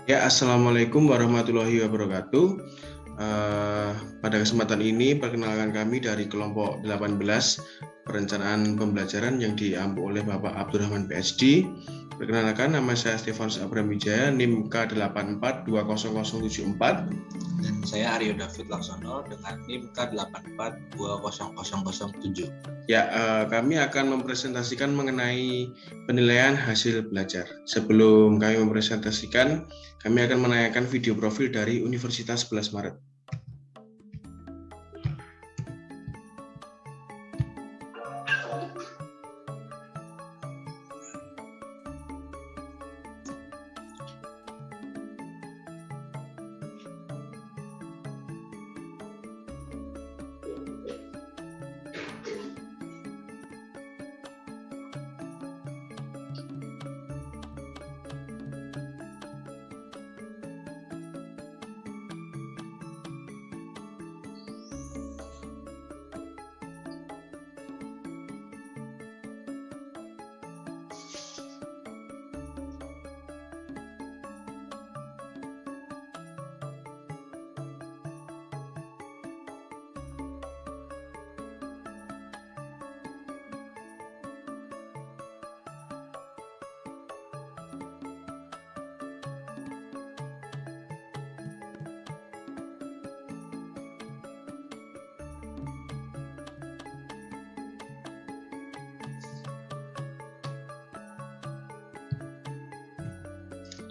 Ya, Assalamualaikum warahmatullahi wabarakatuh. Pada kesempatan ini, perkenalkan kami dari kelompok 18 perencanaan pembelajaran yang diampu oleh Bapak Abdurrahman PhD. Perkenalkan, nama saya Stefanus Abraham Wijaya, NIM K8420074. Dan saya Aryo David Laksono dengan NIM K8420007. Ya, kami akan mempresentasikan mengenai penilaian hasil belajar. Sebelum kami mempresentasikan, kami akan menayangkan video profil dari Universitas 11 Maret.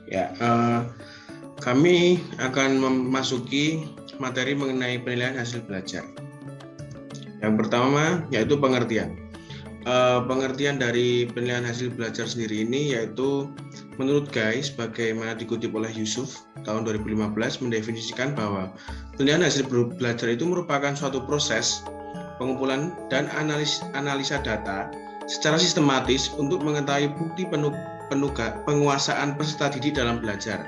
Ya, kami akan memasuki materi mengenai penilaian hasil belajar. Yang pertama yaitu pengertian. Pengertian dari penilaian hasil belajar sendiri ini yaitu menurut guys, bagaimana dikutip oleh Yusuf tahun 2015 mendefinisikan bahwa penilaian hasil belajar itu merupakan suatu proses pengumpulan dan analisa data secara sistematis untuk mengetahui bukti penguasaan peserta didik dalam belajar,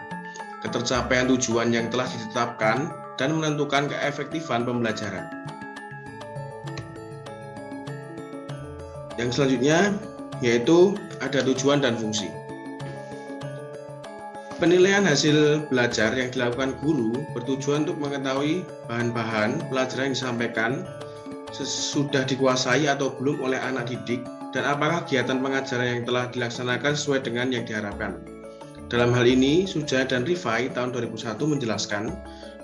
ketercapaian tujuan yang telah ditetapkan, dan menentukan keefektifan pembelajaran. Yang selanjutnya yaitu ada tujuan dan fungsi. Penilaian hasil belajar yang dilakukan guru bertujuan untuk mengetahui bahan-bahan pelajaran yang disampaikan sudah dikuasai atau belum oleh anak didik, dan apakah kegiatan pengajaran yang telah dilaksanakan sesuai dengan yang diharapkan. Dalam hal ini, Sujaya dan Rifai tahun 2001 menjelaskan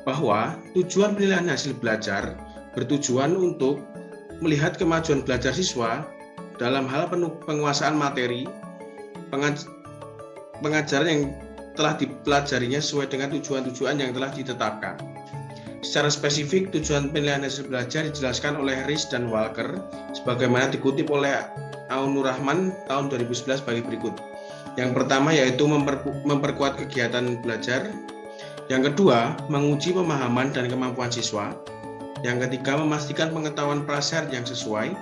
bahwa tujuan penilaian hasil belajar bertujuan untuk melihat kemajuan belajar siswa dalam hal penguasaan materi pengajaran yang telah dipelajarinya sesuai dengan tujuan-tujuan yang telah ditetapkan. Secara spesifik, tujuan penilaian hasil belajar dijelaskan oleh Riz dan Walker sebagaimana dikutip oleh Aunur Rahman tahun 2011 sebagai berikut. Yang pertama yaitu memperkuat kegiatan belajar. Yang kedua, menguji pemahaman dan kemampuan siswa. Yang ketiga, memastikan pengetahuan prasyarat yang sesuai.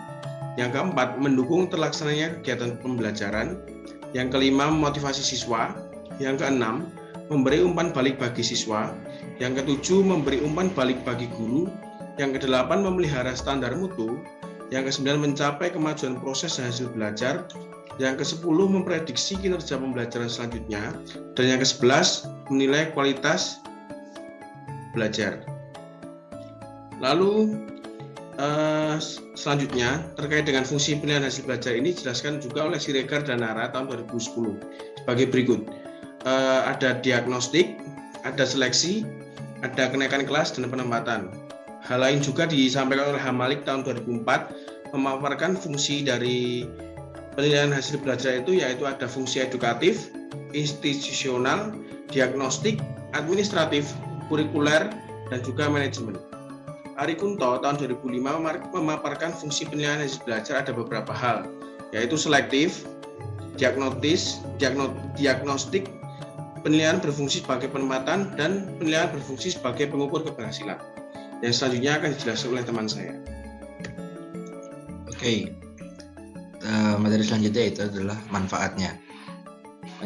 Yang keempat, mendukung terlaksananya kegiatan pembelajaran. Yang kelima, memotivasi siswa. Yang keenam, memberi umpan balik bagi siswa. Yang ketujuh, memberi umpan balik bagi guru. Yang kedelapan, memelihara standar mutu. Yang kesembilan, mencapai kemajuan proses dan hasil belajar. Yang kesepuluh, memprediksi kinerja pembelajaran selanjutnya. Dan yang kesebelas, menilai kualitas belajar. Lalu selanjutnya terkait dengan fungsi penilaian hasil belajar ini dijelaskan juga oleh Siregar dan Nara tahun 2010 sebagai berikut. Ada diagnostik, ada seleksi, ada kenaikan kelas dan penempatan. Hal lain juga disampaikan oleh Hamalik tahun 2004 memaparkan fungsi dari penilaian hasil belajar itu yaitu ada fungsi edukatif, institusional, diagnostik, administratif, kurikuler, dan juga manajemen. Ari Kunto tahun 2005 memaparkan fungsi penilaian hasil belajar ada beberapa hal, yaitu selektif, diagnostik, penilaian berfungsi sebagai penempatan, dan penilaian berfungsi sebagai pengukur keberhasilan. Yang selanjutnya akan dijelaskan oleh teman saya. Oke, materi selanjutnya itu adalah manfaatnya.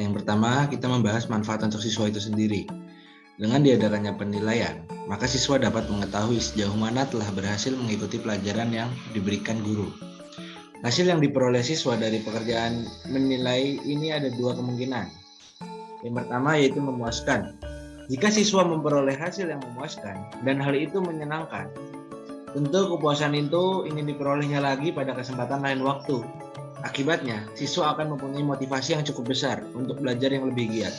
Yang pertama, kita membahas manfaat untuk siswa itu sendiri. Dengan diadakannya penilaian, maka siswa dapat mengetahui sejauh mana telah berhasil mengikuti pelajaran yang diberikan guru. Hasil yang diperoleh siswa dari pekerjaan menilai ini ada dua kemungkinan, Yang pertama yaitu memuaskan. Jika siswa memperoleh hasil yang memuaskan dan hal itu menyenangkan, tentu kepuasan itu ingin diperolehnya lagi pada kesempatan lain waktu. Akibatnya, siswa akan mempunyai motivasi yang cukup besar untuk belajar yang lebih giat.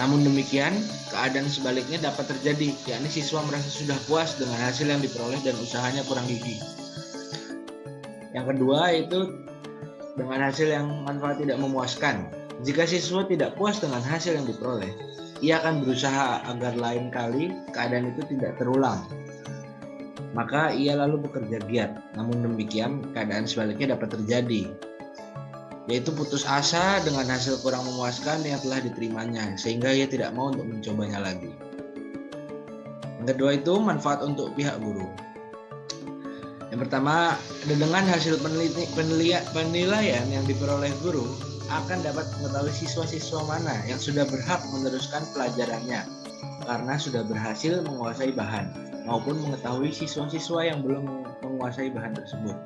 Namun demikian, keadaan sebaliknya dapat terjadi, yakni siswa merasa sudah puas dengan hasil yang diperoleh dan usahanya kurang gigih. Yang kedua yaitu dengan hasil yang manfaat tidak memuaskan. Jika siswa tidak puas dengan hasil yang diperoleh, ia akan berusaha agar lain kali keadaan itu tidak terulang. Maka ia lalu bekerja giat. Namun demikian, keadaan sebaliknya dapat terjadi, yaitu putus asa dengan hasil kurang memuaskan yang telah diterimanya, sehingga ia tidak mau untuk mencobanya lagi. Yang kedua itu manfaat untuk pihak guru. Yang pertama, dengan hasil penilaian yang diperoleh guru akan dapat mengetahui siswa-siswa mana yang sudah berhak meneruskan pelajarannya karena sudah berhasil menguasai bahan, maupun mengetahui siswa-siswa yang belum menguasai bahan tersebut.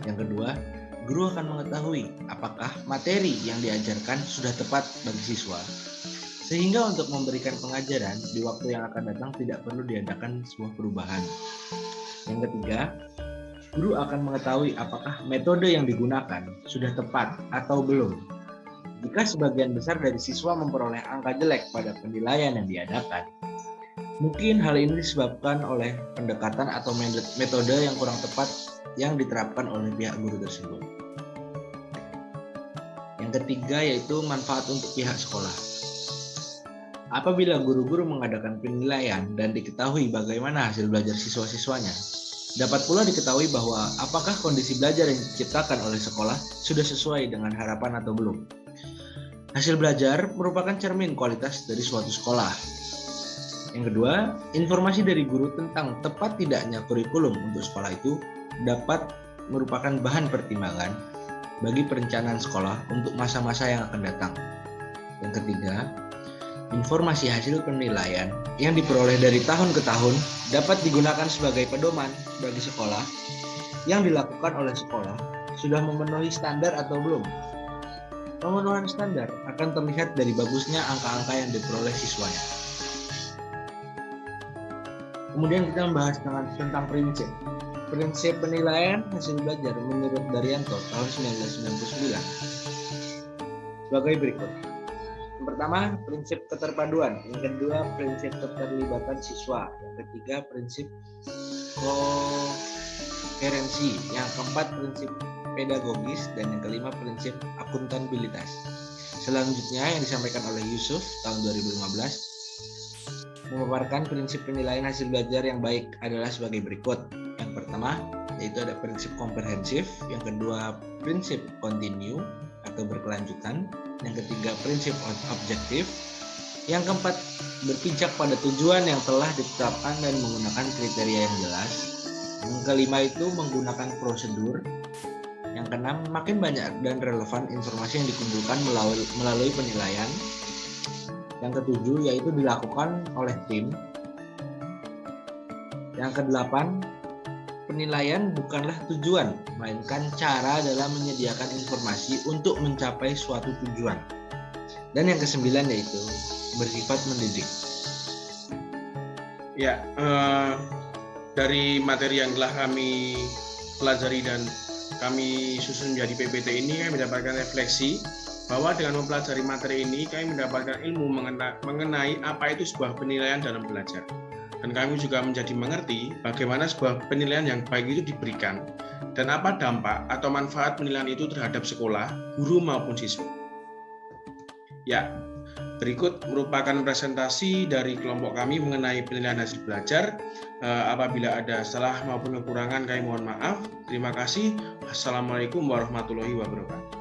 Yang kedua, guru akan mengetahui apakah materi yang diajarkan sudah tepat bagi siswa, sehingga untuk memberikan pengajaran di waktu yang akan datang tidak perlu diadakan sebuah perubahan. Yang ketiga, guru akan mengetahui apakah metode yang digunakan sudah tepat atau belum. Jika sebagian besar dari siswa memperoleh angka jelek pada penilaian yang diadakan, mungkin hal ini disebabkan oleh pendekatan atau metode yang kurang tepat yang diterapkan oleh pihak guru tersebut. Yang ketiga yaitu manfaat untuk pihak sekolah. Apabila guru-guru mengadakan penilaian dan diketahui bagaimana hasil belajar siswa-siswanya, dapat pula diketahui bahwa apakah kondisi belajar yang diciptakan oleh sekolah sudah sesuai dengan harapan atau belum. Hasil belajar merupakan cermin kualitas dari suatu sekolah. Yang kedua, informasi dari guru tentang tepat tidaknya kurikulum untuk sekolah itu dapat merupakan bahan pertimbangan bagi perencanaan sekolah untuk masa-masa yang akan datang. Yang ketiga, informasi hasil penilaian yang diperoleh dari tahun ke tahun dapat digunakan sebagai pedoman bagi sekolah yang dilakukan oleh sekolah sudah memenuhi standar atau belum. Pemenuhan standar akan terlihat dari bagusnya angka-angka yang diperoleh siswanya. Kemudian kita membahas tentang prinsip penilaian hasil belajar menurut Daryanto tahun 1999 sebagai berikut. Yang pertama, prinsip keterpaduan. Yang kedua, prinsip keterlibatan siswa. Yang ketiga, prinsip koherensi. Yang keempat, prinsip pedagogis. Dan yang kelima, prinsip akuntabilitas. Selanjutnya yang disampaikan oleh Yusuf tahun 2015 memaparkan prinsip penilaian hasil belajar yang baik adalah sebagai berikut. Yang pertama, yaitu ada prinsip komprehensif. Yang kedua, prinsip kontinu atau berkelanjutan. Yang ketiga, prinsip objektif. Yang keempat, berpijak pada tujuan yang telah ditetapkan dan menggunakan kriteria yang jelas. Yang kelima itu menggunakan prosedur. Yang keenam, makin banyak dan relevan informasi yang dikumpulkan melalui penilaian. Yang ketujuh, yaitu dilakukan oleh tim. Yang kedelapan, penilaian bukanlah tujuan, melainkan cara dalam menyediakan informasi untuk mencapai suatu tujuan. Dan yang kesembilan yaitu bersifat mendidik. Ya, dari materi yang telah kami pelajari dan kami susun menjadi PPT ini, kami mendapatkan refleksi bahwa dengan mempelajari materi ini kami mendapatkan ilmu mengenai apa itu sebuah penilaian dalam belajar. Dan kami juga menjadi mengerti bagaimana sebuah penilaian yang baik itu diberikan dan apa dampak atau manfaat penilaian itu terhadap sekolah, guru maupun siswa. Ya, berikut merupakan presentasi dari kelompok kami mengenai penilaian hasil belajar. Apabila ada salah maupun kekurangan kami mohon maaf. Terima kasih. Assalamualaikum warahmatullahi wabarakatuh.